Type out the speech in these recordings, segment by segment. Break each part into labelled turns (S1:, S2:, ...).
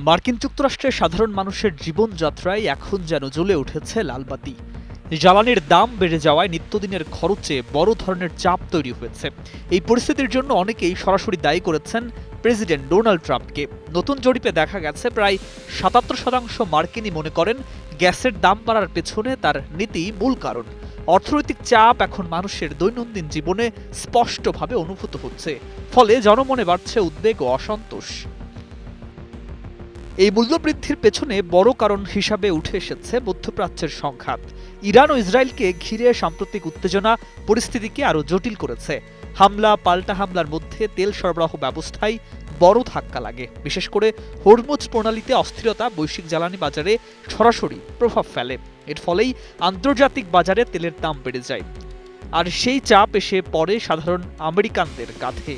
S1: মার্কিন যুক্তরাষ্ট্রের সাধারণ মানুষের জীবনযাত্রায় এখন যেন জ্বলে উঠেছে লালবাতি। জ্বালানির দাম বেড়ে যাওয়ায় নিত্যদিনের খরচে বড় ধরনের চাপ তৈরি হয়েছে। এই পরিস্থিতির জন্য অনেকেই সরাসরি দায়ী করেছেন প্রেসিডেন্ট ডোনাল্ড ট্রাম্পকে। নতুন জরিপে দেখা গেছে প্রায় ৭৭% মার্কিনই মনে করেন গ্যাসের দাম বাড়ার পেছনে তার নীতি মূল কারণ। অর্থনৈতিক চাপ এখন মানুষের দৈনন্দিন জীবনে স্পষ্টভাবে অনুভূত হচ্ছে, ফলে জনমনে বাড়ছে উদ্বেগ ও অসন্তোষ। এই মূল্যবৃদ্ধির পেছনে বড় কারণ হিসাবে উঠে এসেছে মধ্যপ্রাচ্যের সংঘাত। ইরান ও ইসরায়েলকে ঘিরে সাম্প্রতিক উত্তেজনা পরিস্থিতিকে আরও জটিল করেছে। হামলা পাল্টা হামলার মধ্যে তেল সরবরাহ ব্যবস্থায় বড় ধাক্কা লাগে। বিশেষ করে হরমুজ প্রণালীতে অস্থিরতা বৈশ্বিক জ্বালানি বাজারে সরাসরি প্রভাব ফেলে। এর ফলেই আন্তর্জাতিক বাজারে তেলের দাম বেড়ে যায়, আর সেই চাপ এসে পড়ে সাধারণ আমেরিকানদের কাঁধে।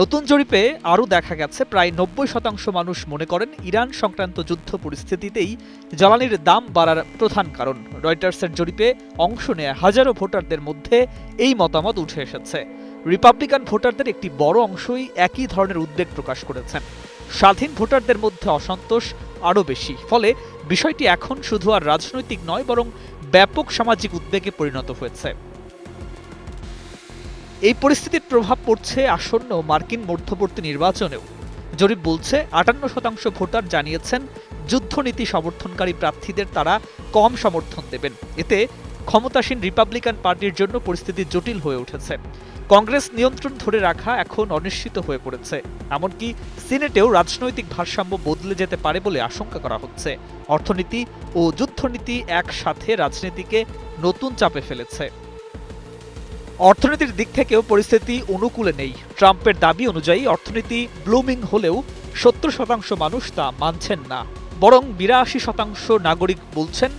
S1: নতুন জরিপে আরও দেখা গেছে প্রায় ৯০% মানুষ মনে করেন ইরান সংক্রান্ত যুদ্ধ পরিস্থিতিতেই জ্বালানির দাম বাড়ার প্রধান কারণ। রয়টার্সের জরিপে অংশ নেয়া হাজারো ভোটারদের মধ্যে এই মতামত উঠে এসেছে। রিপাবলিকান ভোটারদের একটি বড় অংশই একই ধরনের উদ্বেগ প্রকাশ করেছেন। স্বাধীন ভোটারদের মধ্যে অসন্তোষ আরও বেশি। ফলে বিষয়টি এখন শুধু আর রাজনৈতিক নয়, বরং ব্যাপক সামাজিক উদ্বেগে পরিণত হয়েছে। এই পরিস্থিতির প্রভাব পড়ছে আসন্ন মার্কিন মধ্যবর্তী নির্বাচনেও। জরিপ বলছে ৫৮% ভোটার জানিয়েছেন যুদ্ধনীতি সমর্থনকারী প্রার্থীদের তারা কম সমর্থন দেবেন। এতে ক্ষমতাসীন রিপাবলিকান পার্টির জন্য পরিস্থিতি জটিল হয়ে উঠেছে। কংগ্রেস নিয়ন্ত্রণ ধরে রাখা এখন অনিশ্চিত হয়ে পড়েছে। এমনকি সিনেটেও রাজনৈতিক ভারসাম্য বদলে যেতে পারে বলে আশঙ্কা করা হচ্ছে। অর্থনীতি ও যুদ্ধনীতি একসাথে রাজনীতিকে নতুন চাপে ফেলেছে। অর্থনীতির দিক থেকেও পরিস্থিতি অনুকূলে নেই। ট্রাম্পের দাবি অনুযায়ী অর্থনীতি ব্লুমিং হলেও ৭০% মানুষ তা মানছেন না। বরং ৮২% নাগরিক বলছেন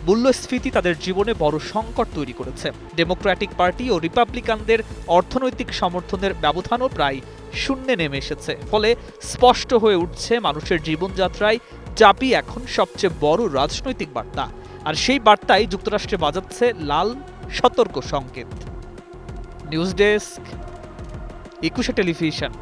S1: মূল্যস্ফীতি তাদের জীবনে বড় সংকট তৈরি করেছে। ডেমোক্র্যাটিক পার্টি ও রিপাবলিকানদের অর্থনৈতিক সমর্থনের ব্যবধানও প্রায় শূন্যে নেমে এসেছে। ফলে স্পষ্ট হয়ে উঠছে মানুষের জীবনযাত্রায় চাপই এখন সবচেয়ে বড় রাজনৈতিক বার্তা। আর সেই বার্তায় যুক্তরাষ্ট্রে বাজাচ্ছে লাল সতর্ক সংকেত। নিউজ ডেস্ক, একুশে টেলিভিশন।